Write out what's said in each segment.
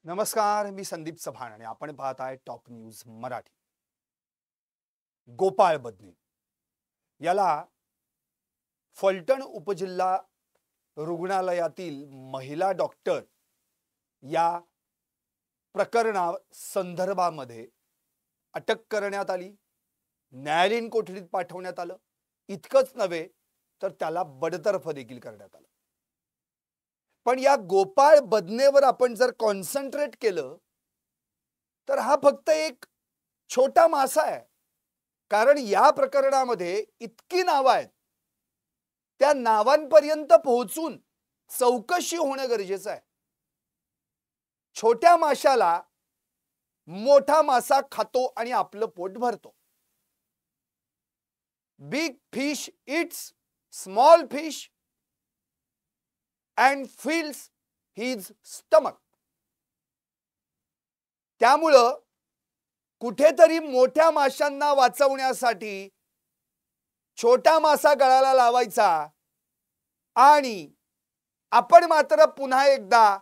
नमस्कार, मी संदीप चव्हाण आणि आपण पाहत आहे टॉप न्यूज मराठी. गोपाळ बदने याला फलटण उपजिल्हा रुग्णालयातील महिला डॉक्टर या प्रकरणा संदर्भामध्ये अटक करण्यात आली. न्यायालयीन कोठडीत पाठवण्यात आलं. इतकंच नव्हे तर त्याला बडतर्फ देखील करण्यात आलं. पण या गोपाळ बदनेवर आपण जर कॉन्सन्ट्रेट केलं तर हा फक्त एक छोटा मासा आहे. कारण या प्रकरणामध्ये इतकी नावं आहेत. त्या नावांपर्यंत पोहोचून चौकशी होणं गरजेचं आहे. छोट्या माशाला मोठा मासा खातो आणि आपलं पोट भरतो. Big fish it's small fish and fills his stomach. त्यामुळं कुठेतरी मोठ्या माशांना वाचवण्यासाठी छोटा मासा गळाला लावायचा आणि आपण मात्र पुन्हा एकदा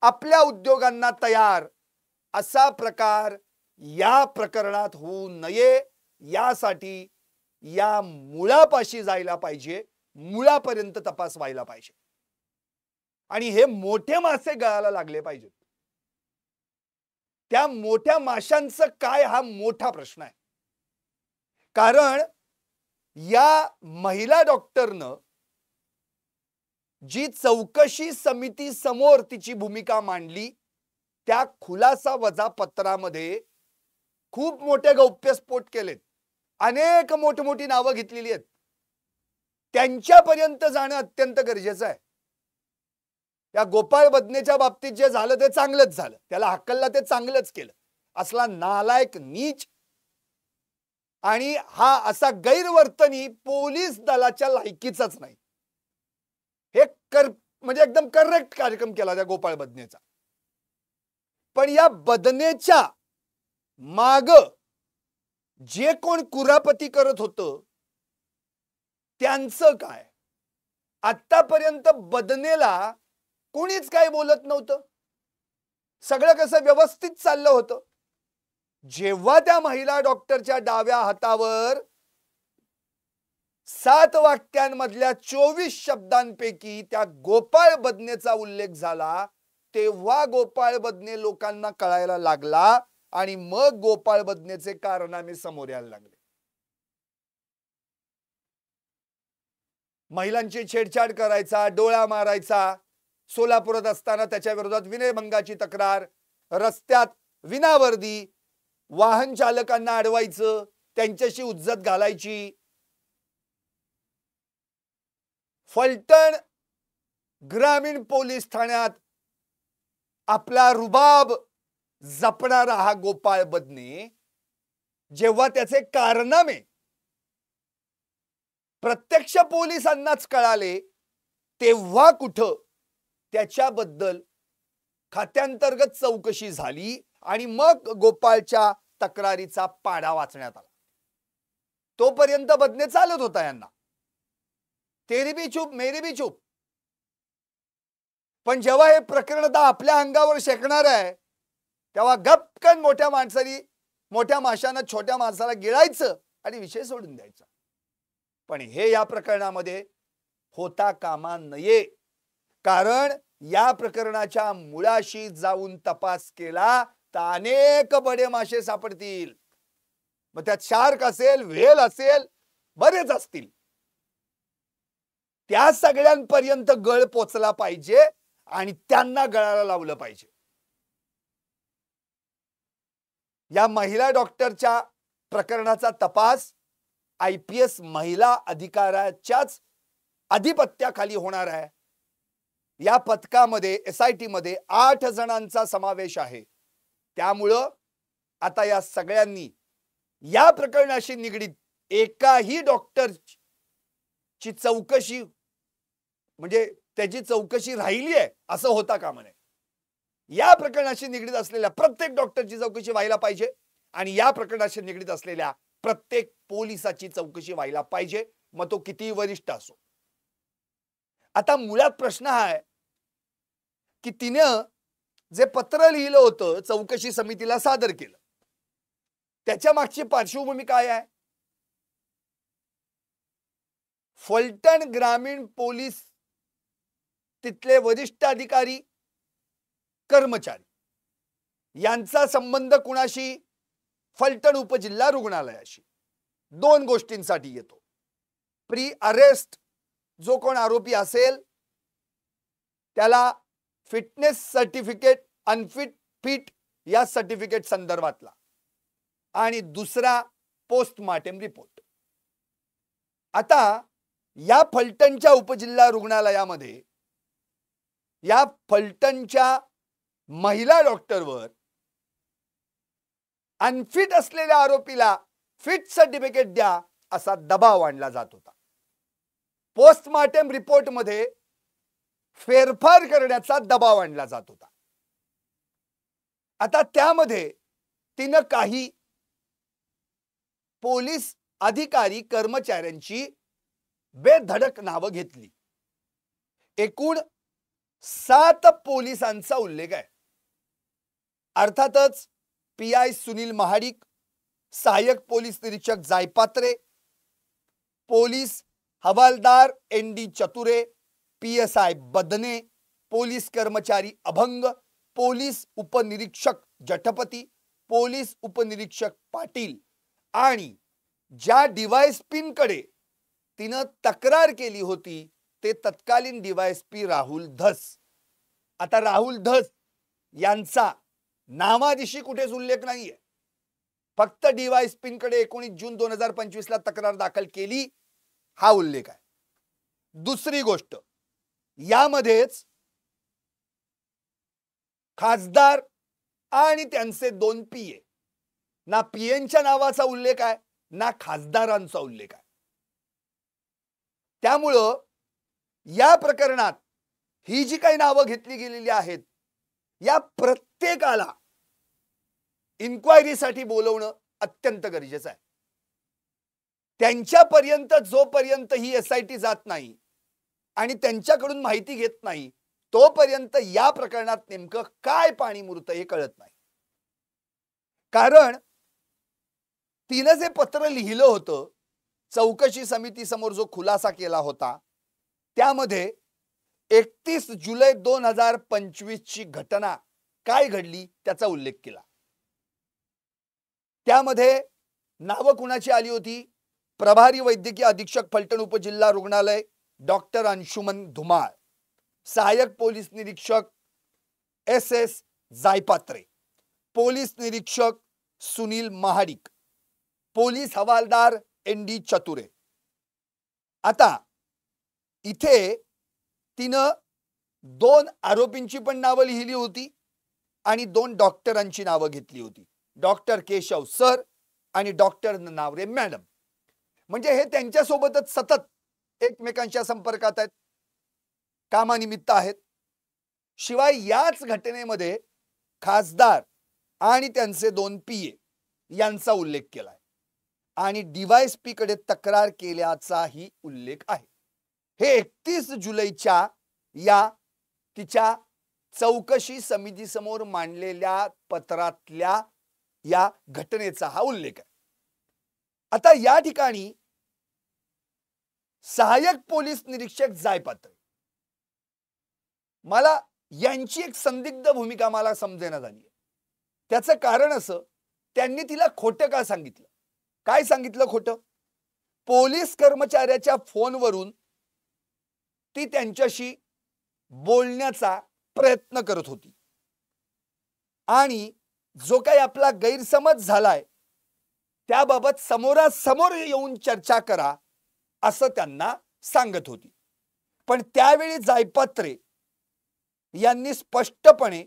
आपल्या उद्योगांना तयार असा प्रकार या प्रकरणात होऊ नये यासाठी या मुळापाशी जायला पाहिजे. मुळापर्यंत तपास व्हायला पाहिजे आणि हे मोठे मासे गळाला लागले पाहिजेत. त्या मोठ्या माशांचं काय हा मोठा प्रश्न आहे. कारण या महिला डॉक्टरनं जी चौकशी समिती समोर तिची भूमिका मांडली त्या खुलासा वजा पत्रामध्ये खूप मोठे गौप्यस्फोट केलेत. अनेक मोठमोठी नावं घेतलेली आहेत. त्यांच्यापर्यंत जाणं अत्यंत गरजेचं आहे. या गोपाळ बदनेच्या बाबतीत जे झालं ते चांगलंच झालं. त्याला हक्कलला ते चांगलंच केलं. असला नालायक नीच आणि हा असा गैरवर्तनी पोलीस दलाच्या लायकीचाच नाही. हे म्हणजे एकदम करेक्ट कार्यक्रम केला त्या गोपाळ बदनेचा. पण या बदनेच्या माग जे कोण कुरापती करत होतं त्यांचं काय? आतापर्यंत बदनेला कोणीच काय बोलत नव्हतं. सगळं कसं व्यवस्थित चाललं होतं. जेव्हा त्या महिला डॉक्टरच्या डाव्या हातावर 7 वाक्यांमधल्या 24 शब्दांपैकी त्या गोपाळ बदनेचा उल्लेख झाला तेव्हा गोपाळ बदने लोकांना कळायला लागला आणि मग गोपाळ बदनेचे कारनामे समोर यायला लागले. महिलांची छेडछाड करायचा, डोळा मारायचा, सोलापुरात असताना त्याच्या विरोधात विनयभंगाची तक्रार, रस्त्यात विनावर्दी वाहन चालकांना अडवायचं, त्यांच्याशी उज्जत घालायची. फलटण ग्रामीण पोलीस ठाण्यात आपला रुबाब जपणारा हा गोपाळ बदने जेव्हा त्याचे कारनामे प्रत्यक्ष पोलिसांनाच कळाले तेव्हा कुठं त्याच्याबद्दल खात्यांतर्गत चौकशी झाली आणि मग गोपाळच्या तक्रारीचा पाडा वाचण्यात आला. तोपर्यंत बदने चालत होता यांना तेरी भी चूप मेरी भी चूप. पण जेव्हा हे प्रकरण आपल्या अंगावर शेकणार आहे तेव्हा गपकन मोठ्या माशानं छोट्या माणसाला गिळायचं आणि विषय सोडून द्यायचा. पण हे या प्रकरणामध्ये होता कामा नये. कारण या प्रकरणाच्या मुळाशी जाऊन तपास केला तर अनेक बडे मासे सापडतील. मग त्यात शार्क असेल, व्हेल असेल, बरेच असतील. त्या सगळ्यांपर्यंत गळ पोचला पाहिजे आणि त्यांना गळाला लावलं पाहिजे. या महिला डॉक्टरच्या प्रकरणाचा तपास IPS महिला अधिकाऱ्याच्याच अधिपत्याखाली होणार आहे. या पथकामध्ये SIT मध्ये 8 जणांचा समावेश आहे. त्यामुळं आता या सगळ्यांनी या प्रकरणाशी निगडीत एकाही डॉक्टरची चौकशी म्हणजे त्याची चौकशी राहिली आहे असं होता कामा नये. या प्रकरणाशी निगडीत असलेल्या प्रत्येक डॉक्टरची चौकशी व्हायला पाहिजे आणि या प्रकरणाशी निगडीत असलेल्या प्रत्येक पोलिसाची चौकशी व्हायला पाहिजे, मग तो किती वरिष्ठ असो. आता मुळात प्रश्न हा आहे की तिने जे पत्र लिहिलं होतं चौकशी समितीला सादर केलं, त्याच्या मागची पार्श्वभूमी काय आहे? फलटण ग्रामीण पोलीस तिथले वरिष्ठ अधिकारी कर्मचारी यांचा संबंध कुणाशी? फलटण उपजिल्हा रुग्णालयाशी. दोन गोष्टींसाठी येतो. प्री अरेस्ट जो कोण आरोपी असेल त्याला फिटनेस सर्टिफिकेट अनफिट फिट या सर्टिफिकेट संदर्भातला, आणि दुसरा पोस्टमार्टम रिपोर्ट. आता या फलटणच्या उपजिल्हा रुग्णालयामध्ये या फलटणच्या महिला डॉक्टरवर अनफिट असलेल्या आरोपीला फिट सर्टिफिकेट द्या असा दबाव आणला जात होता. पोस्टमार्टम रिपोर्ट मध्ये फेरफार करण्याचा दबाव आणला जात होता. आता त्यामध्ये तिनं काही पोलीस अधिकारी कर्मचाऱ्यांची बेधडक नावं घेतली. एकूण 7 पोलिसांचा उल्लेख आहे. अर्थातच पीआय सुनील महाडिक, सहाय्यक पोलीस निरीक्षक जायपात्रे, पोलीस हवालदार एनडी चतुरे, पीएसआय बदने, पोलीस कर्मचारी अभंग, पोलीस उपनिरीक्षक जठपती, पोलीस उपनिरीक्षक पाटील आणि ज्या डीवायएसपींकडे तिनं तक्रार केली होती ते तत्कालीन डीवायएसपी राहुल धस. आता राहुल धस यांचा नामादिशी कुठेच उल्लेख नाहीये. फक्त डीवायएसपींकडे 19 जून 2025 ला तक्रार दाखल केली हा उल्लेख आहे. दुसरी गोष्ट, यामध्येच खासदार आणि त्यांचे 2 पीए, ना पीएंच्या नावाचा उल्लेख आहे ना खासदारांचा उल्लेख आहे. त्यामुळं या प्रकरणात ही जी काही नावं घेतली गेलेली आहेत या प्रत्येकाला इन्क्वायरीसाठी बोलवणं अत्यंत गरजेचं आहे. त्यांच्यापर्यंत जोपर्यंत ही एसआयटी जात नाही आणि त्यांच्याकडून माहिती घेत नाही तोपर्यंत या प्रकरणात नेमकं काय पाणी मुरतं हे कळत नाही. कारण तिनं जे पत्र लिहिलं होतं, चौकशी समिती समोर जो खुलासा केला होता, त्यामध्ये 31 जुलै 2025 ची घटना काय घडली त्याचा उल्लेख केला. त्यामध्ये नावं कुणाची आली होती? प्रभारी वैद्यकीय अधीक्षक फलटण उपजिल्हा रुग्णालय डॉक्टर अंशुमन धुमाळ, सहाय्यक पोलीस निरीक्षक एस जायपात्रे, पोलीस निरीक्षक सुनील महाडिक, पोलीस हवालदार एनडी चतुरे. आता इथे तिनं 2 आरोपींची पण नावं लिहिली होती आणि 2 डॉक्टरांची नावं घेतली होती, डॉक्टर केशव सर आणि डॉक्टर नावरे मॅडम. म्हणजे हे त्यांच्या सोबतच सतत एकमेकांच्या संपर्कात आहेत, कामानिमित्त आहेत. शिवाय याच घटनेमध्ये खासदार आणि त्यांचे 2 पीए यांचा उल्लेख केलाय आणि डीवायएसपी कडे तक्रार केल्याचाही उल्लेख आहे. हे 31 जुलैच्या या तिच्या चौकशी समितीसमोर मांडलेल्या पत्रातल्या या घटनेचा हा उल्लेख आहे. आता या ठिकाणी सहाय्यक पोलीस निरीक्षक जायपात्रे, मला यांची एक संदिग्ध भूमिका मला समजेना झाली. त्याचं कारण असं, त्यांनी तिला खोटं का सांगितलं? काय सांगितलं खोटं? पोलीस कर्मचाऱ्याच्या फोनवरून ती त्यांच्याशी बोलण्याचा प्रयत्न करत होती आणि जो काही आपला गैरसमज झालाय त्याबाबत समोरासमोर येऊन चर्चा करा असं त्यांना सांगत होती. पण त्यावेळी जायपात्रे यांनी स्पष्टपणे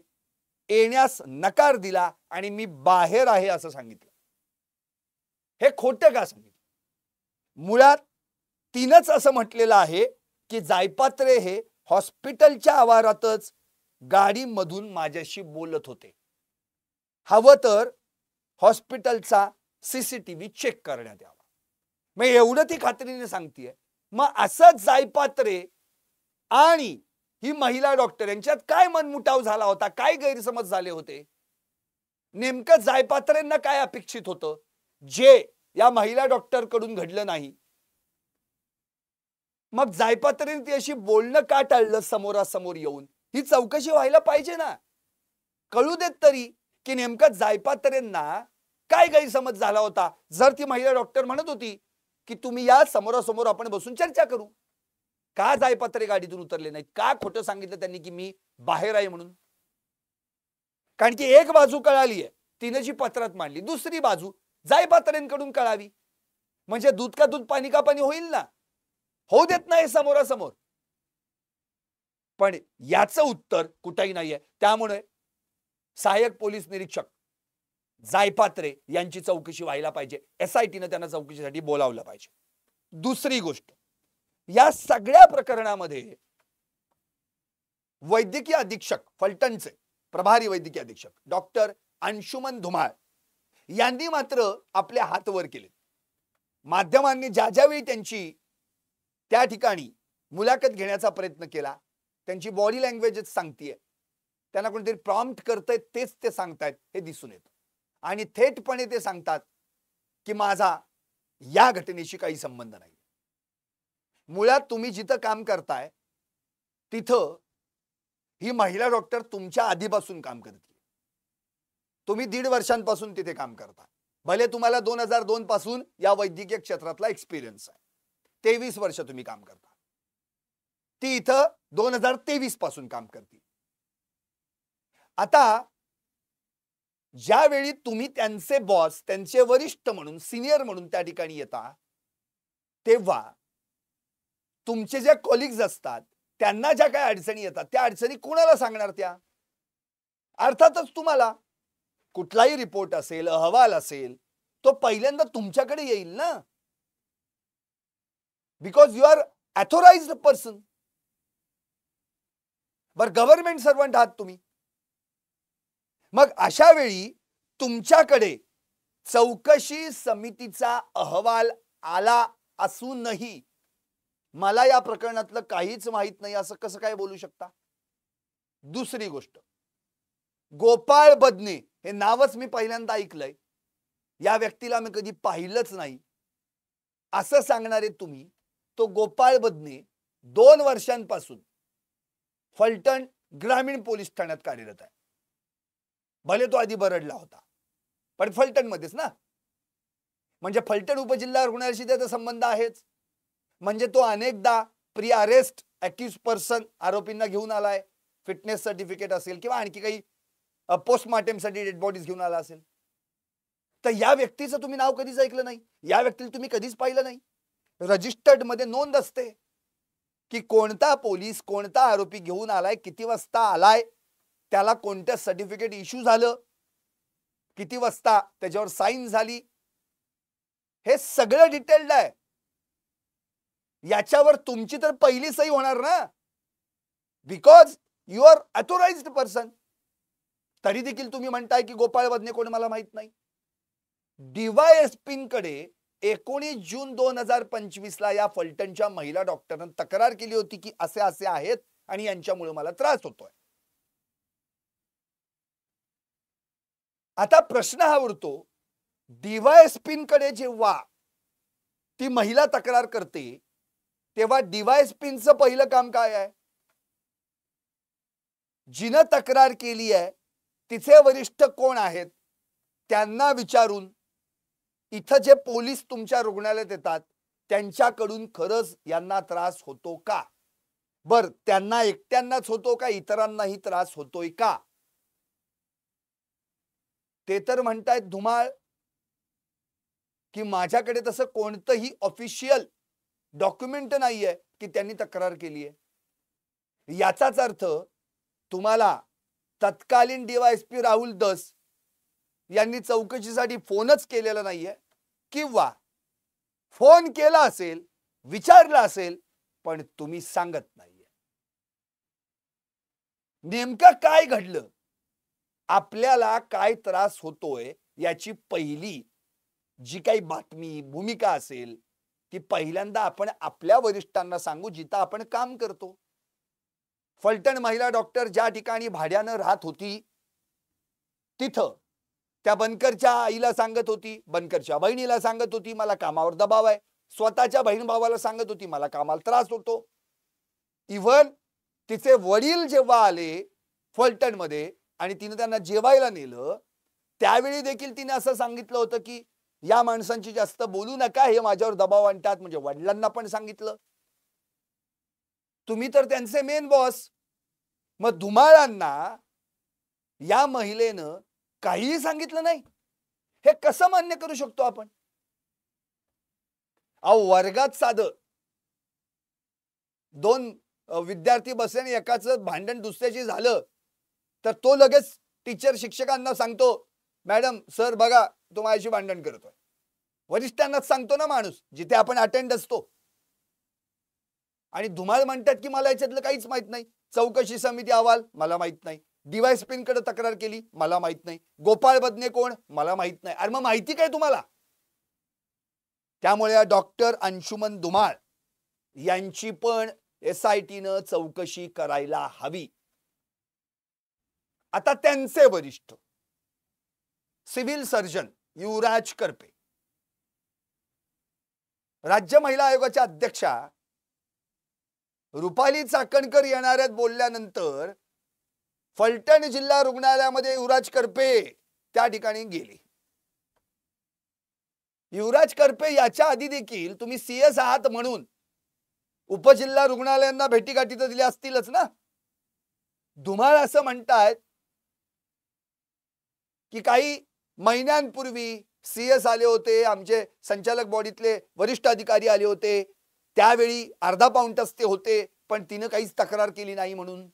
येण्यास नकार दिला आणि मी बाहेर आहे असं सांगितलं. हे खोटं का सांगितलं? मुळात तिनंच असं म्हटलेलं आहे की जायपात्रे हे हॉस्पिटलच्या आवारातच गाडीमधून माझ्याशी बोलत होते, हवं तर हॉस्पिटलचा सीसीटीव्ही चेक करण्यात यावा. मग एवढं ती खात्रीने सांगतेय. मग असंच जायपात्रे आणि ही महिला डॉक्टर यांच्यात काय मनमुटाव झाला होता, काय गैरसमज झाले होते, नेमकं जायपात्रेंना काय अपेक्षित होतं जे या महिला डॉक्टर कडून घडलं नाही. मग जायपात्रेंनी ती अशी बोलणं का टाळलं समोरासमोर येऊन, ही चौकशी व्हायला पाहिजे ना. कळू देत तरी की नेमकं जायपात्रेंना काय गैरसमज झाला होता. जर ती महिला डॉक्टर म्हणत होती की तुम्ही या समोरासमोर आपण बसून चर्चा करू, का जायपात्रे गाडीतून उतरले नाहीत, का खोटं सांगितलं त्यांनी की मी बाहेर आहे म्हणून. कारण की एक बाजू कळाली आहे, तिने जी पत्रात मांडली, दुसरी बाजू जायपात्रेंकडून कळावी, म्हणजे दूध का दूध पाणी का पाणी होईल ना. होऊ देत नाही समोरासमोर, पण याचं उत्तर कुठेही नाहीये. त्यामुळे सहाय्यक पोलीस निरीक्षक जायपात्रे यांची चौकशी व्हायला पाहिजे. SITनं त्यांना चौकशीसाठी बोलावलं पाहिजे. दुसरी गोष्ट, या सगळ्या प्रकरणामध्ये वैद्यकीय अधीक्षक फलटणचे प्रभारी वैद्यकीय अधीक्षक डॉक्टर अंशुमन धुमाळ यांनी मात्र आपले हात वर केले. माध्यमांनी ज्या ज्यावेळी त्यांची त्या ठिकाणी मुलाखत घेण्याचा प्रयत्न केला, त्यांची बॉडी लँग्वेजच सांगतीये, त्यांना कोणतरी प्रॉम्प्ट करतंय तेच ते सांगतायत हे दिसून येतं. आणि थेटपणे ते सांगतात की माझा या घटनेशी काही संबंध नाही. मुळात तुम्ही जिथं काम करताय तिथं ही महिला डॉक्टर तुमच्या आधीपासून काम करते. तुम्ही 1.5 वर्षांपासून तिथे काम करता. भले तुम्हाला 2002 पासून या वैद्यकीय क्षेत्रातला एक्सपिरियन्स आहे, 23 वर्ष तुम्ही काम करता. ती इथं 2023 पासून काम करते. आता ज्यावेळी तुम्ही त्यांचे बॉस, त्यांचे वरिष्ठ म्हणून, सिनियर म्हणून त्या ठिकाणी येता, तेव्हा तुमचे जे कॉलिग्स असतात त्यांना ज्या काही अडचणी येतात त्या अडचणी कोणाला सांगणार त्या? अर्थातच तुम्हाला. कुठलाही रिपोर्ट असेल, अहवाल असेल, तो पहिल्यांदा तुमच्याकडे येईल ना, because you are authorised person. बर गव्हर्नमेंट सर्वंट आहात तुम्ही. मग अशा वेळी तुमच्याकडे चौकशी समितीचा अहवाल आला असूनही मला या प्रकरणातलं काहीच माहित नाही असं कसं काय बोलू शकता? दुसरी गोष्ट, गोपाळ बदने हे नावच मी पहिल्यांदा ऐकलंय, या व्यक्तीला मी कधी पाहिलंच नाही असं सांगणारे तुम्ही, तो गोपाळ बदने 2 वर्षांपासून फलटण ग्रामीण पोलीस ठाण्यात कार्यरत आहे. भले तो आधी बरडला होता, पण फलटण मध्येच ना, म्हणजे फलटण उपजिल्हा रुग्णालयाशी त्याचा संबंध आहेच. म्हणजे तो अनेकदा प्री अरेस्ट अॅक्युज पर्सन आरोपींना घेऊन आलाय, फिटनेस सर्टिफिकेट असेल किंवा आणखी काही पोस्टमार्टमसाठी डेड बॉडीज घेऊन आला असेल. तर या व्यक्तीचं तुम्ही नाव कधीच ऐकलं नाही, या व्यक्तीला तुम्ही कधीच पाहिलं नाही. रजिस्टर्ड मध्ये नोंद असते की कोणता पोलीस कोणता आरोपी घेऊन आलाय, किती वाजता आलाय, त्याला कोणतं सर्टिफिकेट इश्यू झालं, किती वाजता त्याच्यावर साइन झाली, हे सगळं डिटेल्ड आहे. याच्यावर तुमची तर पहिली सही होणार ना, because you are authorised person. तरी देखील तुम्ही म्हणताय की गोपाळ बदने कोण मला माहित नाही. DYSPंकडे 19 जून 2025 ला या फलटणच्या महिला डॉक्टरने तक्रार केली होती की असे असे आहेत आणि यांच्यामुळे मला त्रास होतोय. आता प्रश्न हा उरतो, DYSPंकडे जेव्हा ती महिला तक्रार करते तेव्हा DYSPचं पहिलं काम काय आहे? जिने तक्रार केली आहे तिचे वरिष्ठ कोण आहेत त्यांना विचारून इथं जे पोलीस तुमच्या रुग्णालयात येतात त्यांच्याकडून खरंच यांना त्रास होतो का? बर त्यांना एकट्यांनाच होतो का इतरांनाही त्रास होतोय का? ते तर म्हणतायत धुमाळ की माझ्याकडे तसं कोणतंही ऑफिशियल डॉक्युमेंट नाहीये की त्यांनी तक्रार केली आहे. याचाच अर्थ तुम्हाला तत्कालीन DYSP राहुल दस यांनी चौकशीसाठी फोनच केलेला नाहीये, किंवा फोन केला असेल, विचारला असेल, पण तुम्ही सांगत नाहीये. नेमकं काय घडलं, आपल्याला काय त्रास होतोय याची पहिली जी काही बातमी भूमिका असेल ती पहिल्यांदा आपण आपल्या वरिष्ठांना सांगू जिथं आपण काम करतो. फलटण महिला डॉक्टर ज्या ठिकाणी भाड्यानं राहत होती तिथं त्या बनकरच्या आईला सांगत होती, बनकरच्या बहिणीला सांगत होती मला कामावर दबाव आहे, स्वतःच्या बहीण भावाला सांगत होती मला कामाला त्रास होतो. इव्हन तिचे वडील जेव्हा आले फलटण मध्ये आणि तिने त्यांना जेवायला नेलं त्यावेळी देखील तिने असं सांगितलं होतं की या माणसांची जास्त बोलू नका, हे माझ्यावर दबाव आणतात. म्हणजे वडिलांना पण सांगितलं. तुम्ही तर त्यांचे मेन बॉस. मग धुमाळांना या महिलेनं काहीही सांगितलं नाही, हे कसं मान्य करू शकतो आपण? अहो वर्गात साधं दोन विद्यार्थी बसले आणि एकाचं भांडण दुसऱ्याशी झालं तर तो लगेच टीचर शिक्षकांना सांगतो, मॅडम सर बघा तो माझ्याशी भांडण करतोय. वरिष्ठांनाच सांगतो ना माणूस, जिथे आपण अटेंड असतो. आणि धुमाळ म्हणतात की मला याच्यातलं काहीच माहित नाही, चौकशी समिती अहवाल मला माहित नाही, DYSP कडे तक्रार केली मला माहित नाही, गोपाळ बदने कोण मला माहित नाही. अरे मग माहिती काय तुम्हाला? त्यामुळे डॉक्टर अंशुमन धुमाळ यांची पण SITनं चौकशी करायला हवी. आता त्यांचे वरिष्ठ सिव्हिल सर्जन युवराज करपे, राज्य महिला आयोगाच्या अध्यक्षा रुपाली चाकणकर येणार आहेत बोलल्यानंतर फलटण जिल्हा रुग्णालयामध्ये युवराज करपे त्या ठिकाणी गेले. युवराज करपे याच्या आधी देखील तुम्ही CS आहात म्हणून उपजिल्हा रुग्णालयांना भेटीगाठी तर दिल्या असतीलच ना. धुमाळ असं म्हणतायत की काही महिन्यांपूर्वी CS आले होते, आमचे संचालक बॉडीतले वरिष्ठ अधिकारी आले होते, त्यावेळी अर्धा पाऊण तास ते होते पण तिने काहीच तक्रार केली नाही म्हणून.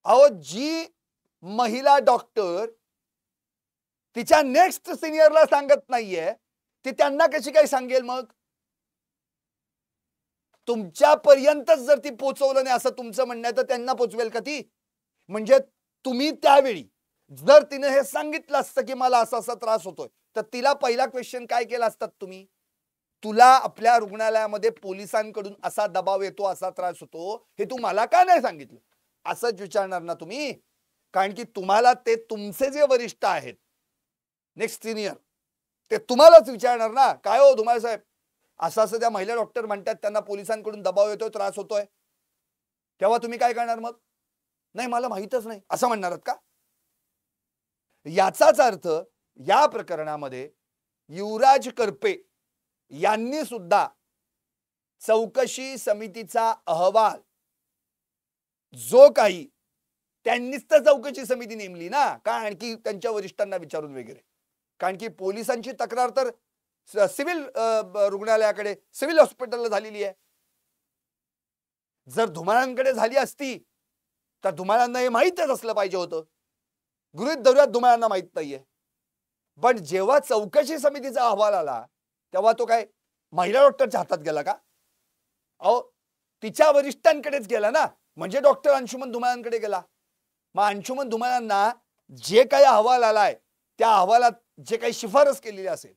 अहो जी महिला डॉक्टर तिच्या नेक्स्ट सिनियरला सांगत नाहीये ती त्यांना कशी काय सांगेल? मग तुमच्यापर्यंतच जर ती पोहोचवलं नाही असं तुमचं म्हणणं आहे तर त्यांना पोहोचवेल का ती? म्हणजे तुम्ही त्यावेळी जर तिने हे सांगितलं असतं की मला असा असा त्रास होतोय तर तिला पहिला क्वेश्चन काय केला असतात तुम्ही? तुला आपल्या रुग्णालयामध्ये पोलिसांकडून असा दबाव येतो, असा त्रास होतो, हे तू मला का नाही सांगितलं असंच विचारणार ना तुम्ही. कारण की तुम्हाला ते तुमचे जे वरिष्ठ आहेत नेक्स्ट सिनियर ते तुम्हालाच विचारणार ना, काय हो धुमाळ साहेब असं असं त्या महिला डॉक्टर म्हणतात त्यांना पोलिसांकडून दबाव येतोय, त्रास होतोय. तेव्हा तुम्ही काय करणार? मग नाही मला माहीतच नाही असं म्हणणार का? याचाच अर्थ या प्रकरणामध्ये युवराज करपे यांनी सुद्धा चौकशी समितीचा अहवाल जो काही त्यांनीच तर चौकशी समिती नेमली ना, का आणखी त्यांच्या वरिष्ठांना विचारून वगैरे? कारण की पोलिसांची तक्रार तर सिव्हिल रुग्णालयाकडे सिव्हिल हॉस्पिटलला झालेली आहे. जर धुमाळांकडे झाली असती तर धुमाळांना हे माहीतच असलं पाहिजे होतं. गृहीत धरूयात धुमाळांना माहीत नाहीये, पण जेव्हा चौकशी समितीचा अहवाल आला तेव्हा तो काय महिला डॉक्टरच्या हातात गेला का? अहो तिच्या वरिष्ठांकडेच गेला ना, म्हणजे डॉक्टर अंशुमन धुमाळांकडे गेला. मग अंशुमन धुमाळांना जे काही अहवाल आलाय त्या अहवालात जे काही शिफारस केलेली असेल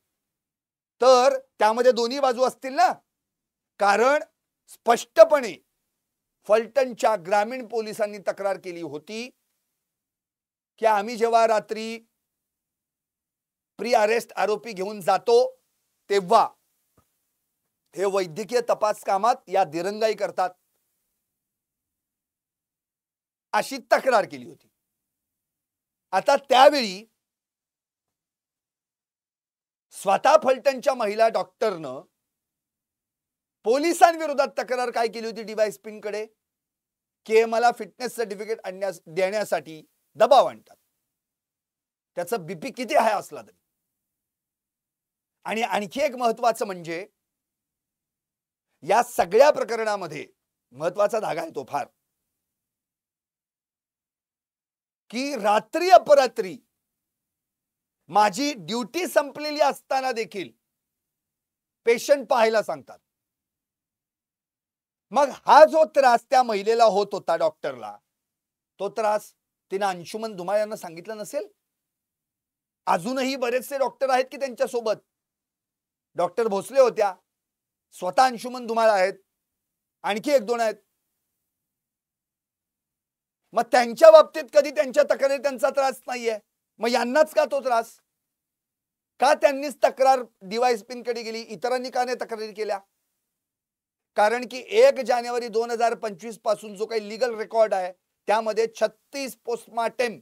तर त्यामध्ये दोन्ही बाजू असतील ना. कारण स्पष्टपणे फलटणच्या ग्रामीण पोलिसांनी तक्रार केली होती की आम्ही जेव्हा रात्री प्री अरेस्ट आरोपी घेऊन जातो तेव्हा हे वैद्यकीय तपास कामात या दिरंगाई करतात अशी तक्रार केली होती. आता त्यावेळी स्वतः फलटणच्या महिला डॉक्टरनं पोलिसांविरोधात तक्रार काय केली होती DYSP कडे की मला फिटनेस सर्टिफिकेट देण्यासाठी दबाव आणतात. त्याचा BP किती हाय असला तरी. आणि आणखी एक महत्त्वाचं म्हणजे या सगळ्या प्रकरणामध्ये महत्त्वाचा धागा आहे तो फार, की रात्री अपरात्री माझी ड्युटी संपलेली असताना देखील पेशंट पाहायला सांगतात. मग हा जो त्रास त्या महिलेला होत होता डॉक्टरला, तो त्रास तिने अंशुमन धुमाळ यांना सांगितलं नसेल? अजूनही बरेचसे डॉक्टर आहेत की त्यांच्या सोबत. डॉक्टर भोसले होत्या, स्वतः अंशुमन धुमाळ आहेत, आणखी एक दोन आहेत. मग त्यांच्या बाबतीत कधी त्यांच्या तक्रारी त्यांचा त्रास नाहीये, मग यांनाच का तो त्रास? का त्यांनीच तक्रार डीवायएसपींकडे गेली, इतरांनी का नाही तक्रारी केल्या? कारण की 1 जानेवारी 2025 पासून जो काही लीगल रेकॉर्ड आहे त्यामध्ये 36 पोस्टमार्टम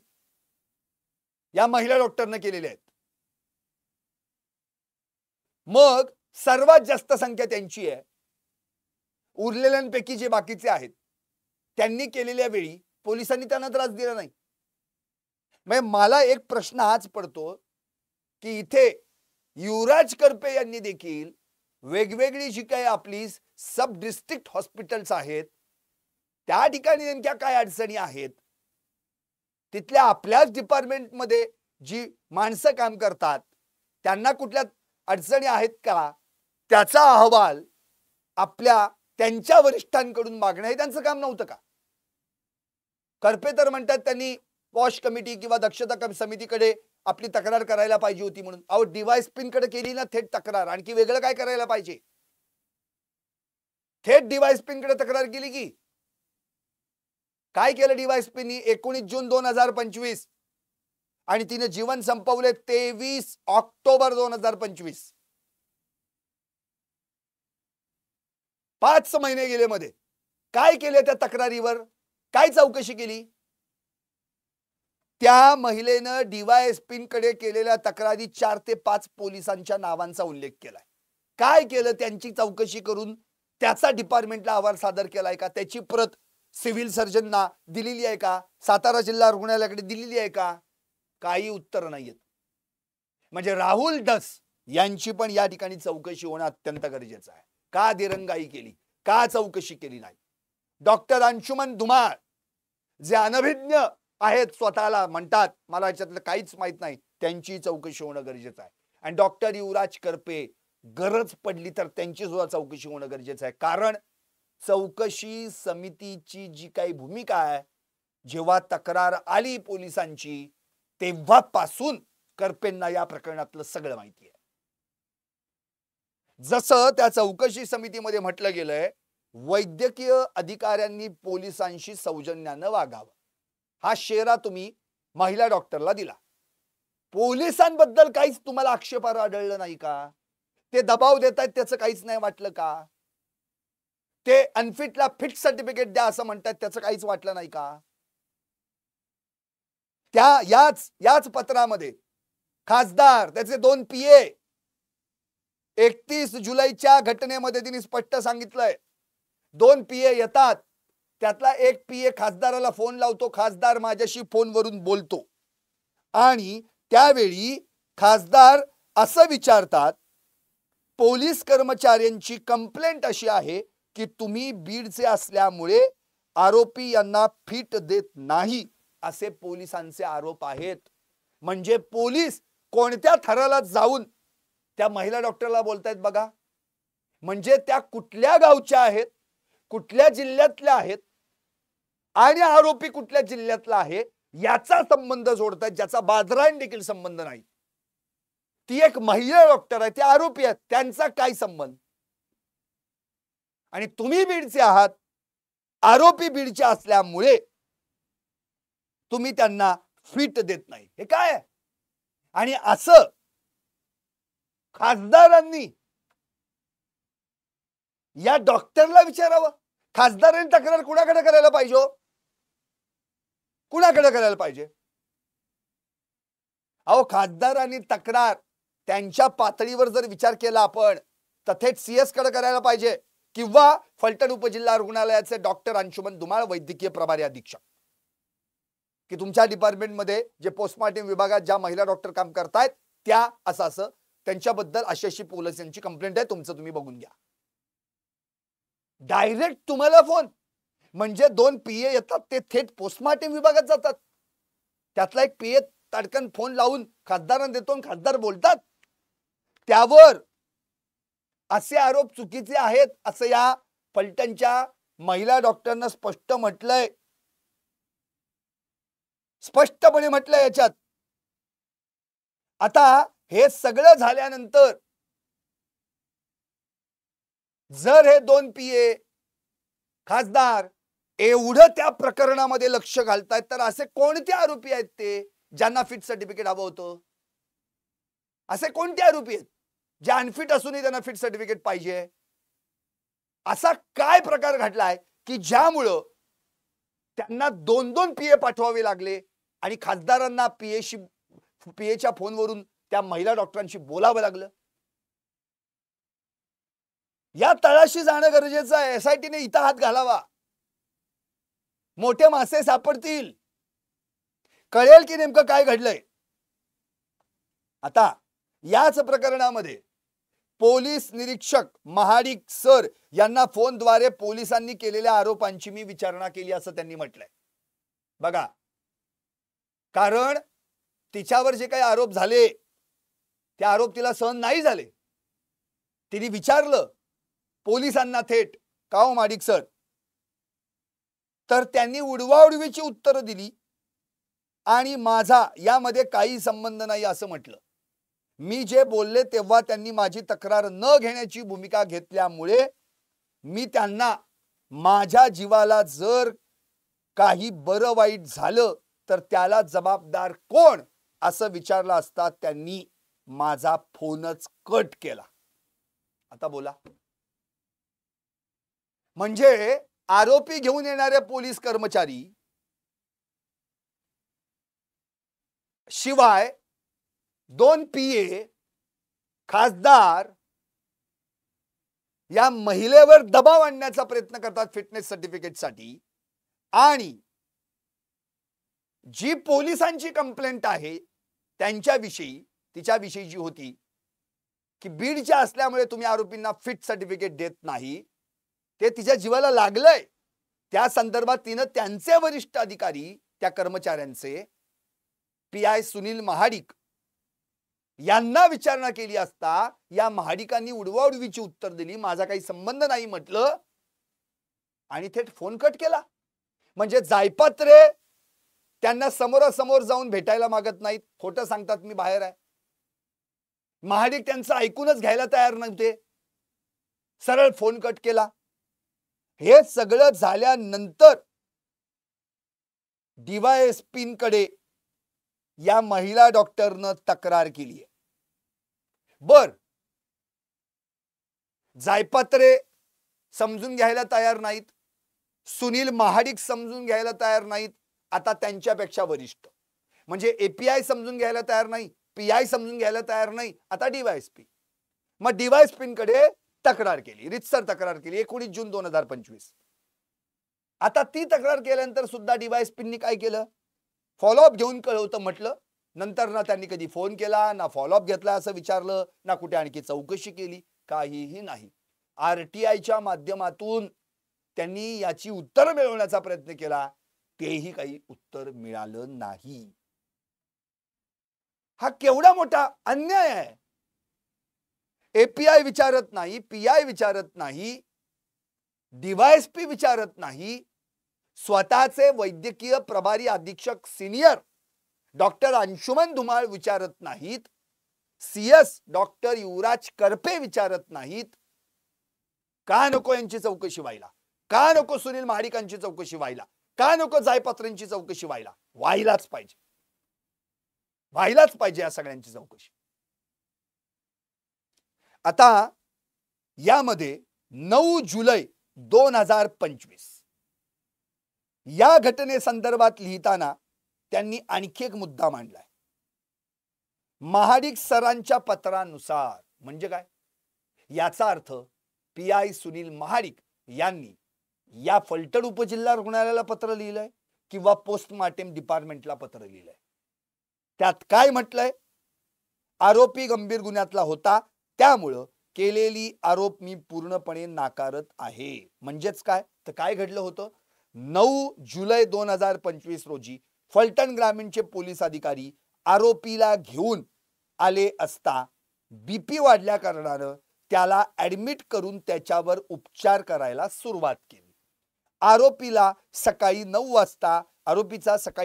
या महिला डॉक्टरने केलेले आहेत. मग सर्वात जास्त संख्या त्यांची आहे. उरलेल्यांपैकी जे बाकीचे आहेत त्यांनी केलेल्या वेळी पोलिसांनी त्यांना त्रास दिला नाही. म्हणजे मला एक प्रश्न हाच पडतो की इथे युवराज करपे यांनी देखील वेगवेगळी जी काही आपली सब डिस्ट्रिक्ट हॉस्पिटल्स आहेत त्या ठिकाणी नेमक्या काय अडचणी आहेत, तिथल्या आपल्याच डिपार्टमेंटमध्ये जी माणसं काम करतात त्यांना कुठल्या अडचणी आहेत का, त्याचा अहवाल आपल्या त्यांच्या वरिष्ठांकडून मागणं हे त्यांचं काम नव्हतं का? करपे तर म्हणतात त्यांनी वॉश कमिटी किंवा दक्षता समितीकडे आपली तक्रार करायला पाहिजे होती म्हणून. अहो डीवायएसपींकडे केली ना थेट तक्रार, आणखी वेगळं काय करायला पाहिजे? थेट डीवायएसपींकडे तक्रार केली की काय केलं डीवायएसपींनी? 19 जून 2025 आणि तिने जीवन संपवले 23 ऑक्टोबर 2025. 5 महिने गेले मध्ये. काय केले त्या तक्रारीवर? काय चौकशी केली? त्या महिलेनं डीवायएसपींकडे केलेल्या तक्रारी 4 ते 5 पोलिसांच्या नावांचा उल्लेख केलाय. काय केलं? त्यांची चौकशी करून त्याचा डिपार्टमेंटला अहवाल सादर केलाय का? त्याची प्रत सिव्हिल सर्जनना दिलेली आहे का? सातारा जिल्हा रुग्णालयाकडे दिलेली आहे का? काही उत्तर नाहीयेत. म्हणजे राहुल डस यांची पण या ठिकाणी चौकशी होणं अत्यंत गरजेचं आहे. का दिरंगाई केली? का चौकशी केली नाही? डॉक्टर अंशुमन धुमाळ जे अनभिज्ञ आहेत, स्वतःला म्हणतात मला याच्यातलं काहीच माहित नाही, त्यांची चौकशी होणं गरजेचं आहे. आणि डॉक्टर युवराज करपे गरज पडली तर त्यांची सुद्धा चौकशी होणं गरजेचं आहे. कारण चौकशी समितीची जी काही भूमिका आहे, जेव्हा तक्रार आली पोलिसांची तेव्हापासून करपेंना या प्रकरणातलं सगळं माहिती आहे. जसं त्या चौकशी समितीमध्ये म्हटलं गेलंय, वैद्यकीय अधिकाऱ्यांनी पोलिसांशी सौजन्यानं वागावं. हा शेरा तुम्ही महिला डॉक्टरला दिला. पोलिसांबद्दल काहीच तुम्हाला आक्षेपार्ह आढळलं नाही का? ते दबाव देत आहेत त्याचं काहीच नाही वाटलं का? ते अनफिटला फिट सर्टिफिकेट द्या असं म्हणतात त्याचं काहीच वाटलं नाही का? त्या याच पत्रामध्ये खासदार त्याचे 2 पीए 31 जुलैच्या घटनेमध्ये त्यांनी स्पष्ट सांगितलंय 2 पीए येतात, त्यातला एक पीए खासदाराला फोन लावतो, खासदार माझ्याशी फोनवरून बोलतो आणि त्यावेळी खासदार असं विचारतात, पोलीस कर्मचाऱ्यांची कंप्लेंट अशी आहे की तुम्ही बीडचे असल्यामुळे आरोपी यांना फिट देत नाही असे पोलिसांचे आरोप आहेत. म्हणजे पोलीस कोणत्या थराला जाऊन त्या महिला डॉक्टरला बोलतायत बघा. म्हणजे त्या कुठल्या गावच्या आहेत, कुठल्या जिल्ह्यातल्या आहेत आणि आरोपी कुठल्या जिल्ह्यातला आहे याचा संबंध जोडतात, ज्याचा बाजरान देखील संबंध नाही. ती एक महिला डॉक्टर आहे, ते आरोपी आहेत, त्यांचा काय संबंध? आणि तुम्ही बीडचे आहात, आरोपी बीडचे असल्यामुळे तुम्ही त्यांना फिट देत नाही, हे काय आहे? आणि असं खासदारांनी या डॉक्टरला विचारावं. खासदारांनी तक्रार कुणाकडे करायला पाहिजे? कुणाकडे करायला पाहिजे? अहो खासदारांनी तक्रार त्यांच्या पातळीवर जर विचार केला आपण तर थेट सीएस कडे करायला पाहिजे किंवा फलटण उपजिल्हा रुग्णालयाचे डॉक्टर अंशुमन धुमाळ वैद्यकीय प्रभारी अधीक्षक, की तुमच्या डिपार्टमेंटमध्ये जे पोस्टमार्टम विभागात ज्या महिला डॉक्टर काम करतायत त्या असं त्यांच्याबद्दल अशी पोलिसांची कंप्लेंट आहे, तुमचं तुम्ही बघून घ्या. डायरेक्ट तुम्हाला फोन. म्हणजे 2 पीए येतात, ते थेट पोस्टमार्टम विभागात जातात. त्यातला एक पीए ताडकन फोन लावून खासदारांना देतो, खासदार बोलतात. त्यावर असे आरोप चुकीचे आहेत असं या फलटणच्या महिला डॉक्टरनं स्पष्ट म्हटलंय, स्पष्टपणे म्हटलंय याच्यात. आता हे सगळं झाल्यानंतर जर हे 2 पीए खासदार एवढं त्या प्रकरणामध्ये लक्ष घालतायत, तर असे कोणते आरोपी आहेत ते ज्यांना फिट सर्टिफिकेट हवं होतं? असे कोणते आरोपी आहेत जे अनफिट असूनही त्यांना फिट सर्टिफिकेट पाहिजे? असा काय प्रकार घडलाय की ज्यामुळं त्यांना 2-2 पीए पाठवावे लागले आणि खासदारांना पीएच्या फोनवरून त्या महिला डॉक्टरांशी बोलावं लागलं? या तळाशी जाणं गरजेचं आहे. एसआयटीने इथं हात घालावा. मोठे मासे सापडतील. कळेल की नेमकं काय घडलंय. आता याच प्रकरणामध्ये पोलीस निरीक्षक महाडिक सर यांना फोनद्वारे पोलिसांनी केलेल्या आरोपांची मी विचारणा केली असं त्यांनी म्हटलंय. बघा, कारण तिच्यावर जे काही आरोप झाले ते आरोप तिला सहन नाही झाले. तिने विचारलं पोलिसांना थेट, का हो महाडिक सर? तर त्यांनी उडवाउडवीची उत्तरं दिली आणि माझा यामध्ये काही संबंध नाही असं म्हटलं. मी जे बोलले तेव्हा त्यांनी माझी तक्रार न घेण्याची भूमिका घेतल्यामुळे मी त्यांना माझ्या जीवाला जर काही बरं वाईट झालं तर त्याला जबाबदार कोण असं विचारलं असता त्यांनी माझा फोनच कट केला. आता बोला. म्हणजे आरोपी घेऊन येणारे पोलीस कर्मचारी शिवाय 2 पीए खासदार या महिलेवर दबाव आणण्याचा प्रयत्न करतात फिटनेस सर्टिफिकेटसाठी. आणि जी पोलिसांची कंप्लेंट आहे त्यांच्याविषयी, तिच्याविषयी जी होती की बीडच्या असल्यामुळे तुम्ही आरोपींना फिट सर्टिफिकेट देत नाही, ते तिच्या जीवाला लागलंय. त्या संदर्भात तिनं त्यांचे वरिष्ठ अधिकारी, त्या कर्मचाऱ्यांचे पीआय सुनील महाडिक यांना विचारणा केली असता या महाडिकांनी उडवाउडवीची उत्तर दिली, माझा काही संबंध नाही म्हटलं आणि थेट फोन कट केला. म्हणजे जायपात्रे त्यांना समोरासमोर जाऊन भेटायला मागत नाहीत, खोटं सांगतात मी बाहेर आहे. महाडिक त्यांचं ऐकूनच घ्यायला तयार नव्हते, सरळ फोन कट केला. हे सगळं झाल्यानंतर डीवायएसपींकडे या महिला डॉक्टरनं तक्रार केली आहे. बर, जायपात्रे समजून घ्यायला तयार नाहीत, सुनील महाडिक समजून घ्यायला तयार नाहीत, आता त्यांच्यापेक्षा वरिष्ठ म्हणजे एपीआय समजून घ्यायला तयार नाही, पीआय समजून घ्यायला तयार नाही, आता डीवायएसपी. मग डीवायएसपींकडे तक्रार केली, रितसर तक्रार केली 19 जून 2025. आता ती तक्रार केल्यानंतर सुद्धा डीवायएसपींनी काय केलं? फॉलोअप घेऊन कळवतं म्हटलं. नंतर ना त्यांनी कधी फोन केला, ना फॉलोअप घेतला असं विचारलं, ना कुठे आणखी चौकशी केली, काहीही नाही. आरटीआयच्या माध्यमातून त्यांनी याची उत्तर मिळवण्याचा प्रयत्न केला, तेही काही उत्तर मिळालं नाही. हा केवढा मोठा अन्याय आहे. एपीआय विचारत नाही, पीआय विचारत नाही, डीवायएसपी विचारत नाही, स्वतःचे वैद्यकीय प्रभारी अधीक्षक सिनियर डॉक्टर अंशुमन धुमाळ विचारत नाहीत, सीएस डॉक्टर युवराज करपे विचारत नाहीत. का नको यांची चौकशी व्हायला? का नको सुनील महाडिकांची चौकशी व्हायला? का नको जायपात्रेंची चौकशी व्हायला? व्हायलाच पाहिजे, व्हायलाच पाहिजे या सगळ्यांची चौकशी. आता यामध्ये 9 जुलै 2025 या घटनेसंदर्भात लिहिताना त्यांनी आणखी एक मुद्दा मांडलाय. महाडिक सरांच्या पत्रानुसार म्हणजे काय? याचा अर्थ पीआय सुनील महाडिक यांनी या फलटण उपजिल्हा रुग्णालयाला पत्र लिहिलंय किंवा पोस्टमार्टम डिपार्टमेंटला पत्र लिहिलंय. त्यात काय म्हटलंय? आरोपी गंभीर गुन्ह्यातला होता, त्यामुळं केलेली आरोप मी पूर्णपणे नाकारत आहे. म्हणजेच काय? तर काय घडलं होतं? 9 जुलै 2025 रोजी फलटण ग्रामीणचे पोलीस अधिकारी आरोपीला घेऊन आले असता बीपी वाढल्या कारणानं त्याला ऍडमिट करून त्याच्यावर उपचार करायला सुरुवात केली. आरोपीचा सकाळी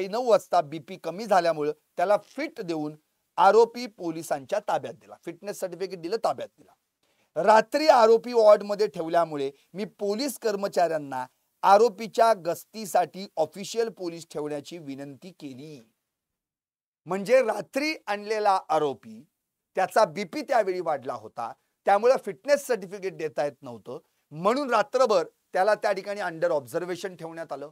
9 वाजता बीपी कमी झाल्यामुळे त्याला फिट देऊन आरोपी पोलिसांच्या ताब्यात दिला, फिटनेस सर्टिफिकेट दिलं, ताब्यात दिला. रात्री आरोपी वॉर्डमध्ये ठेवल्यामुळे मी पोलीस कर्मचाऱ्यांना आरोपीच्या गस्तीसाठी ऑफिशियल पोलीस ठेवण्याची विनंती केली. म्हणजे रात्री आणलेला आरोपी, त्याचा बीपी त्यावेळी वाढला होता, त्यामुळे फिटनेस सर्टिफिकेट देता येत नव्हतं, म्हणून रात्रभर त्याला त्या ठिकाणी अंडर ऑब्झर्वेशन ठेवण्यात आलं.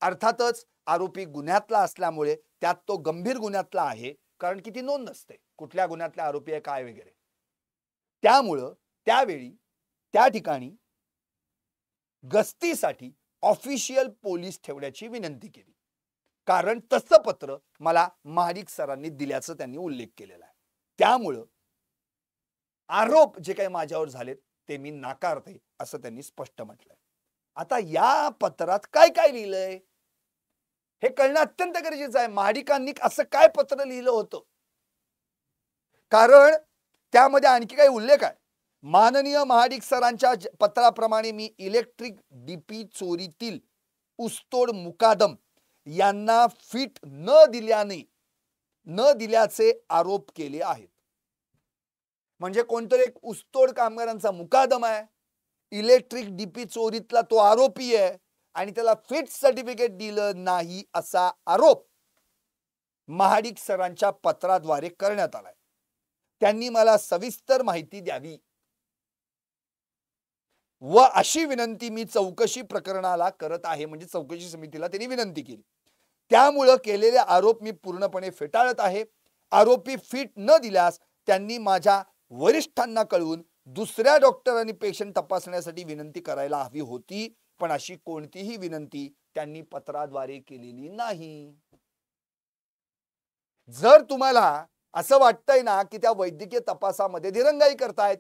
अर्थातच आरोपी गुन्ह्यातला असल्यामुळे त्यात तो गंभीर गुन्ह्यातला आहे, कारण की ती नोंद नसते कुठल्या गुन्ह्यातला आरोपी आहे काय वगैरे. त्यामुळं त्यावेळी त्या ठिकाणी गस्तीसाठी ऑफिशियल पोलीस ठेवण्याची विनंती केली, कारण तसं पत्र मला महाडिक सरांनी दिल्याचं त्यांनी उल्लेख केलेला आहे. त्यामुळं आरोप जे काही माझ्यावर झालेत ते मी नाकारते असं त्यांनी स्पष्ट म्हटलंय. आता या पत्रात काय काय लिहिलंय हे कळणं अत्यंत गरजेचं आहे. महाडिकांनी असं काय पत्र लिहिलं होतं, कारण त्यामध्ये आणखी काही उल्लेख आहे. माननीय महाडिक सरांच्या पत्राप्रमाणे मी इलेक्ट्रिक डीपी चोरीतील ऊसतोड मुकादम यांना फिट न दिल्याचे आरोप केले आहेत. म्हणजे कोणतरी एक ऊसतोड कामगारांचा मुकादम आहे, इलेक्ट्रिक डीपी चोरीतला तो आरोपी आहे आणि त्याला फिट सर्टिफिकेट दिलं नाही असा आरोप महाडिक सरांच्या पत्राद्वारे करण्यात आलाय. त्यांनी मला सविस्तर माहिती द्यावी व अशी विनंती मी चौकशी प्रकरणाला करत आहे. म्हणजे चौकशी समितीला त्यांनी विनंती केली. त्यामुळे केलेले आरोप मी पूर्णपणे फेटाळत आहे. आरोपी फिट न दिल्यास त्यांनी माझ्या वरिष्ठांना कळवून दुसऱ्या डॉक्टरांनी पेशंट तपासण्यासाठी विनंती करायला हवी होती, पण अशी कोणतीही विनंती त्यांनी पत्राद्वारे केलेली नाही. जर तुम्हाला असं वाटतंय ना की त्या वैद्यकीय तपासामध्ये दिरंगाई करतायत,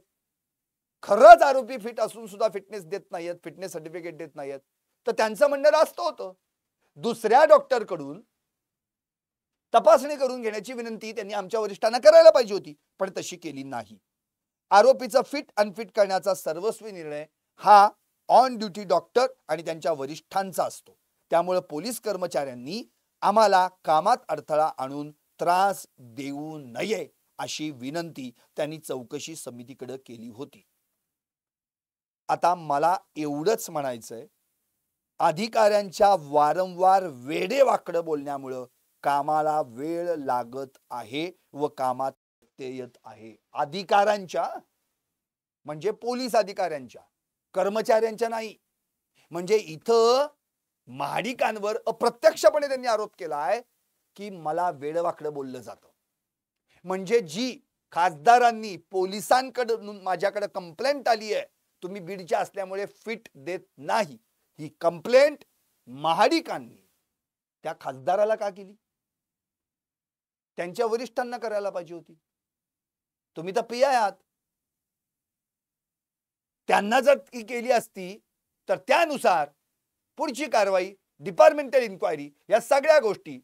खरंच आरोपी फिट असून सुद्धा फिटनेस देत नाहीत, फिटनेस सर्टिफिकेट देत नाहीत, तर त्यांचं म्हणणं रास्त होतं. दुसऱ्या डॉक्टरकडून तपासणी करून घेण्याची विनंती त्यांनी आमच्या वरिष्ठांना करायला पाहिजे होती, पण तशी केली नाही. आरोपीचा फिट अनफिट करण्याचा सर्वस्वी निर्णय हा ऑन ड्युटी डॉक्टर आणि त्यांच्या वरिष्ठांचा असतो. त्यामुळे पोलीस कर्मचाऱ्यांनी आम्हाला कामात अडथळा आणून त्रास देऊ नये अशी विनंती त्यांनी चौकशी समितीकडे केली होती. आता मला एवढंच म्हणायचंय, अधिकाऱ्यांच्या वारंवार वेडेवाकडं बोलण्यामुळे कामाला वेळ लागत आहे व कामात येत आहे. अधिकाऱ्यांच्या म्हणजे पोलीस अधिकाऱ्यांच्या, कर्मचाऱ्यांच्या नाही. म्हणजे इथं महाडिकांवर अप्रत्यक्षपणे त्यांनी आरोप केलाय की मला वेडवाकडं बोललं जातं. म्हणजे जी खासदारांनी पोलिसांकडून माझ्याकडे कंप्लेंट आली आहे, तुम्ही बीडच्या असल्यामुळे फिट देत नाही, ही कंप्लेंट महाडिकांनी त्या खासदाराला का केली? त्यांच्या वरिष्ठांना करायला पाहिजे होती. तुम्ही तर पीआय आहात. त्यांना जर ती केली असती तर त्यानुसार पुढची कारवाई, डिपार्टमेंटल इन्क्वायरी, या सगळ्या गोष्टी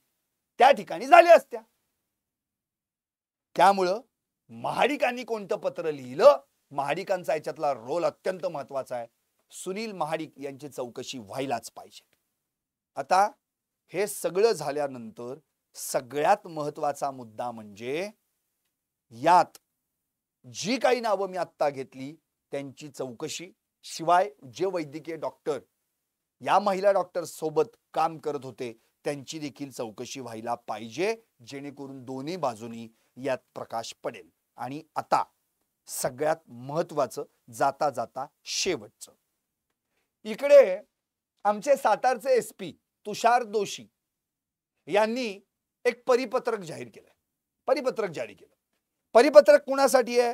त्या ठिकाणी झाल्या असत्या. त्यामुळं महाडिकांनी कोणतं पत्र लिहिलं, महाडिकांचा याच्यातला रोल अत्यंत महत्वाचा आहे. सुनील महाडिक यांची चौकशी व्हायलाच पाहिजे. आता हे सगळं झाल्यानंतर सगळ्यात महत्वाचा मुद्दा म्हणजे यात जी काही नावं मी आत्ता घेतली त्यांची चौकशी, शिवाय जे वैद्यकीय डॉक्टर या महिला डॉक्टर सोबत काम करत होते त्यांची देखील चौकशी व्हायला पाहिजे, जेणेकरून दोन्ही बाजूनी यात प्रकाश पडेल. आणि आता सगळ्यात महत्वाचं, जाता जाता शेवटचं, इकडे आमचे सातारचे एसपी तुषार दोशी यांनी एक परिपत्रक जाहीर केलं. परिपत्रक जारी केलं. परिपत्रक कुणासाठी आहे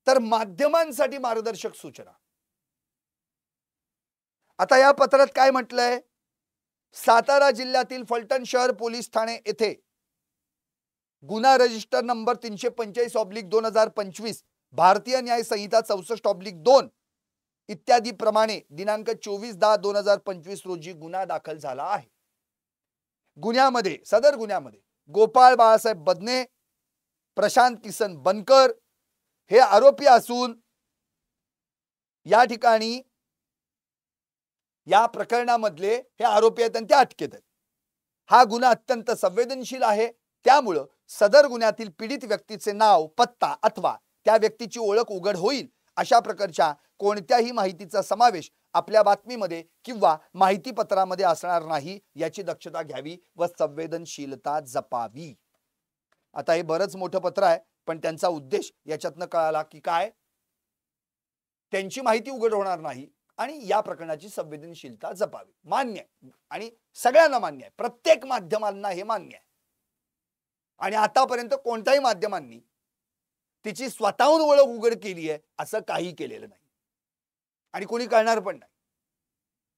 तर माध्यमांसाठी मार्गदर्शक सूचना. आता या पत्रात काय म्हटलंय, सातारा जिल्ह्यातील फलटण शहर पोलीस ठाणे येथे गुन्हा रजिस्टर नंबर 345/2025 भारतीय न्याय संहिता 64/2 इत्यादी प्रमाणे दिनांक 24/10/2025 रोजी गुन्हा दाखल झाला आहे. गुन्ह्यामध्ये, सदर गुन्ह्यामध्ये गोपाळ बाळासाहेब बदने, प्रशांत किसन बनकर हे आरोपी असून या ठिकाणी या प्रकरणामधले हे आरोपी आहेत आणि ते अटकेत आहेत. हा गुन्हा अत्यंत संवेदनशील आहे. त्यामुळे सदर गुन्ह्यातील पीडित व्यक्तीचे नाव, पत्ता अथवा त्या व्यक्तीची ओळख उघड होईल अशा प्रकारच्या कोणत्याही माहितीचा समावेश आपल्या बातमीमध्ये किंवा माहितीपत्रामध्ये असणार नाही याची दक्षता घ्यावी व संवेदनशीलता जपावी. आता हे बरंच मोठं पत्र आहे, पण त्यांचा उद्देश याच्यातनं कळाला की काय, त्यांची माहिती उघड होणार नाही आणि या प्रकरणाची संवेदनशीलता जपावी. मान्य आहे आणि सगळ्यांना मान्य आहे, प्रत्येक माध्यमांना हे मान्य आहे. आणि आतापर्यंत कोणत्याही माध्यमांनी तिची स्वतःहून ओळख उघड केली आहे असं काही केलेलं नाही आणि कोणी करणार पण नाही.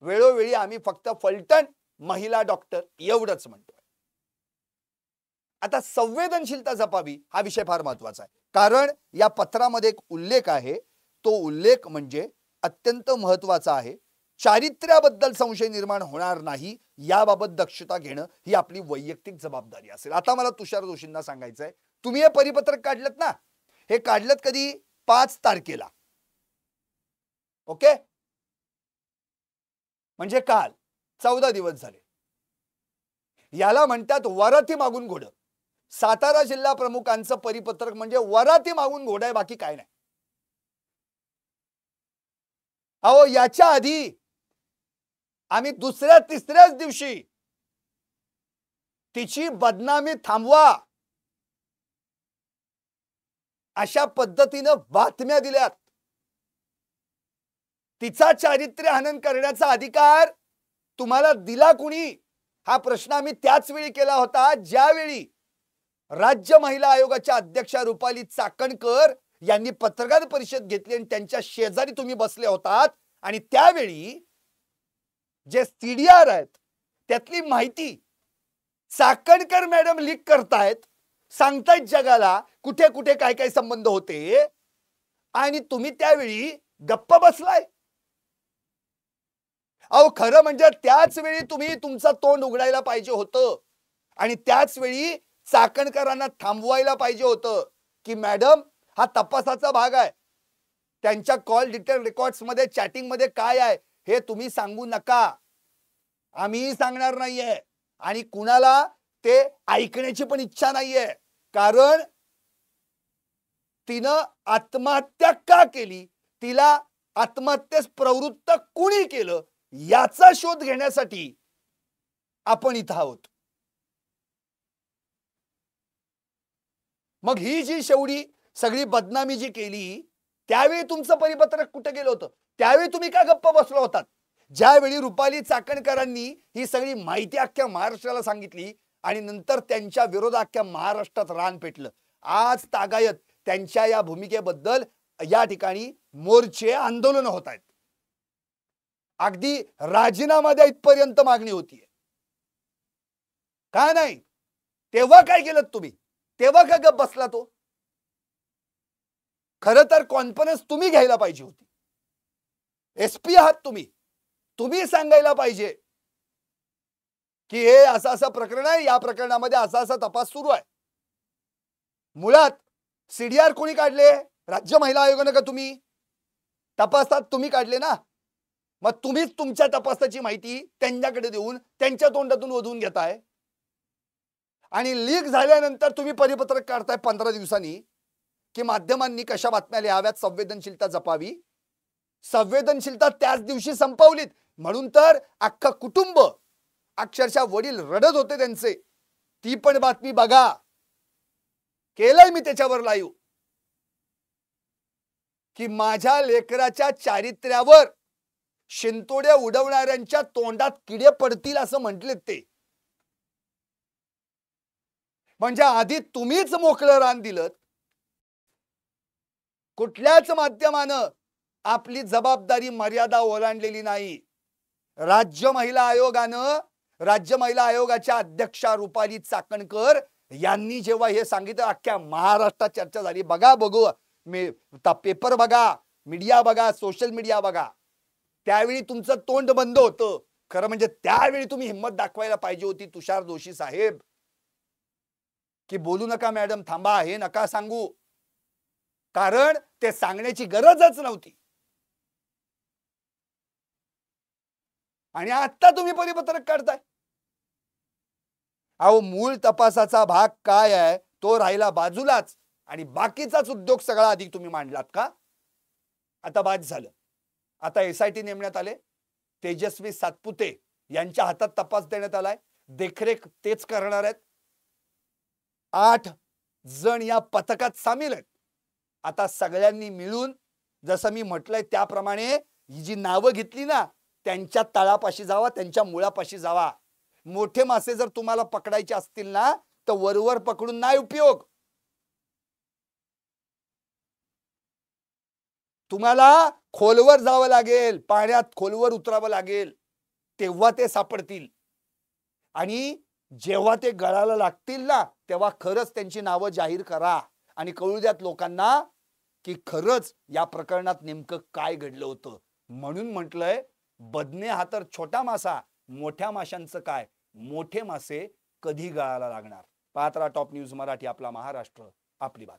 वेळोवेळी आम्ही फक्त फलटण महिला डॉक्टर एवढंच म्हणतोय. आता संवेदनशीलता जपावी हा विषय फार महत्वाचा आहे, कारण या पत्रामध्ये एक उल्लेख आहे, तो उल्लेख म्हणजे अत्यंत महत्वाचा आहे. चारित्र्याबद्दल संशय निर्माण होणार नाही याबाबत दक्षता घेणं ही आपली वैयक्तिक जबाबदारी असेल. आता मला तुषार जोशींना सांगायचंय, तुम्ही हे परिपत्रक काढलं ना, हे काढलं कधी? 5 तारखेला. ओके, म्हणजे काल 14 दिवस झाले. याला म्हणतात वराती मागून घोडं. सातारा जिल्हा प्रमुखांचं परिपत्रक म्हणजे वराती मागून घोडं आहे, बाकी काय नाही. अहो, याच्या आधी आम्ही दुसऱ्या तिसऱ्याच दिवशी तिची बदनामी थांबवा अशा पद्धतीनं बातम्या दिल्यात. तिचा चारित्र्य हनन करण्याचा अधिकार तुम्हाला दिला कुणी? हा प्रश्न आम्ही त्याच वेळी केला होता ज्यावेळी राज्य महिला आयोगाच्या अध्यक्षा रुपाली चाकणकर यांनी पत्रकार परिषद घेतली आणि त्यांच्या शेजारी तुम्ही बसले होतात आणि त्यावेळी जे सीडीआर आहेत त्यातली माहिती चाकणकर मॅडम लीक करतायत, सांगतायत जगाला कुठे कुठे काय काय संबंध होते आणि तुम्ही त्यावेळी गप्प बसलाय. अहो, खरं म्हणजे त्याच वेळी तुम्ही तुमचं तोंड उघडायला पाहिजे होतं आणि त्याच वेळी चाकणकरांना थांबवायला पाहिजे होतं की मॅडम हा तपासाचा भाग आहे, त्यांच्या कॉल डिटेल रेकॉर्ड्स मध्ये चॅटिंग मध्ये काय आहे हे तुम्ही सांगू नका, आम्ही सांगणार नाहीये आणि कुणाला ते ऐकण्याची पण इच्छा नाहीये. कारण तिनं आत्महत्या का केली, तिला आत्महत्येस प्रवृत्त कुणी केलं याचा शोध घेण्यासाठी आपण इथं आहोत. मग ही जी शेवटी सगळी बदनामी जी केली त्यावेळी तुमचं परिपत्रक कुठे गेलं होतं? त्यावेळी तुम्ही का गप्प बसला होतात? ज्यावेळी रुपाली चाकणकरांनी ही सगळी माहिती अख्ख्या महाराष्ट्राला सांगितली आणि नंतर त्यांच्या विरोधात अख्ख्या महाराष्ट्रात रान पेटलं. आज तागायत त्यांच्या या भूमिकेबद्दल या ठिकाणी मोर्चे आंदोलन होत आहेत. अगदी राजीनामा द्या इथपर्यंत मागणी होतीये. का नाही? तेव्हा काय केलं तुम्ही? तेव्हा का गप बसला तो? खरं तर कॉन्फरन्स तुम्ही घ्यायला पाहिजे होती. एसपी आहात तुम्ही, तुम्ही सांगायला पाहिजे की हे असं असं प्रकरण आहे, या प्रकरणामध्ये असा असा तपास सुरू आहे. मुळात सीडीआर कोणी काढले? राज्य महिला आयोगाने का तुम्ही? तपासात तुम्ही काढले ना, मग तुम्हीच तुमच्या तपासाची माहिती त्यांच्याकडे देऊन त्यांच्या तोंडातून ओढून घेताय आणि लीक झाल्यानंतर तुम्ही परिपत्रक काढताय 15 दिवसांनी की माध्यमांनी कशा बातम्या लिहाव्यात, संवेदनशीलता जपावी. संवेदनशीलता त्याच दिवशी संपवलीत म्हणून तर अख्खा कुटुंब, अक्षरशः वडील रडत होते त्यांचे. ती पण बातमी बघा, केलंय मी त्याच्यावर लाईव्ह की माझ्या लेकराच्या चारित्र्यावर शिंतोड्या उडवणाऱ्यांच्या तोंडात किडे पडतील असं म्हटलेत ते. म्हणजे आधी तुम्हीच मोकळं रान दिलं. कुठल्याच माध्यमानं आपली जबाबदारी मर्यादा ओलांडलेली नाही. राज्य महिला आयोगानं, राज्य महिला आयोगाच्या अध्यक्षा रुपाली चाकणकर यांनी जेव्हा हे सांगितलं, अख्ख्या महाराष्ट्रात चर्चा झाली. बघा, बघू पेपर बघा, मीडिया बघा, सोशल मीडिया बघा. त्यावेळी तुमचं तोंड बंद होतं. खरं म्हणजे त्यावेळी तुम्ही हिम्मत दाखवायला पाहिजे होती तुषार जोशी साहेब की बोलू नका मॅडम, थांबा, हे नका सांगू, कारण ते सांगण्याची गरजच नव्हती. आणि आता तुम्ही परिपत्रक काढताय. अहो, मूळ तपासाचा भाग काय आहे तो राहिला बाजूलाच आणि बाकीचाच उद्योग सगळा अधिक तुम्ही मांडलात का? आता बाद झालं. आता SIT नेमण्यात आले. तेजस्वी सातपुते यांच्या हातात तपास देण्यात आलाय. देखरेख तेच करणार आहेत. 8 जण या पथकात सामील आहेत. आता सगळ्यांनी मिळून जसं मी म्हटलंय त्याप्रमाणे ही जी नावं घेतली ना त्यांच्या तळापाशी जावा, त्यांच्या मुळापाशी जावा. मोठे मासे जर तुम्हाला पकडायचे असतील ना तर वरवर पकडून नाही उपयोग. तुम्हाला खोलवर जावं लागेल, पाण्यात खोलवर उतरावं लागेल, तेव्हा ते सापडतील. आणि जेव्हा ते गळाला लागतील ना तेव्हा खरंच त्यांची नावं जाहीर करा आणि कळू द्यात लोकांना की खरंच या प्रकरणात नेमकं काय घडलं होतं. म्हणून म्हटलंय बदने हा तर छोटा मासा, मोठ्या माशांचं काय, मोठे मासे कधी गळाला लागणार. पाहत राहा टॉप न्यूज मराठी, आपला महाराष्ट्र, आपली बात.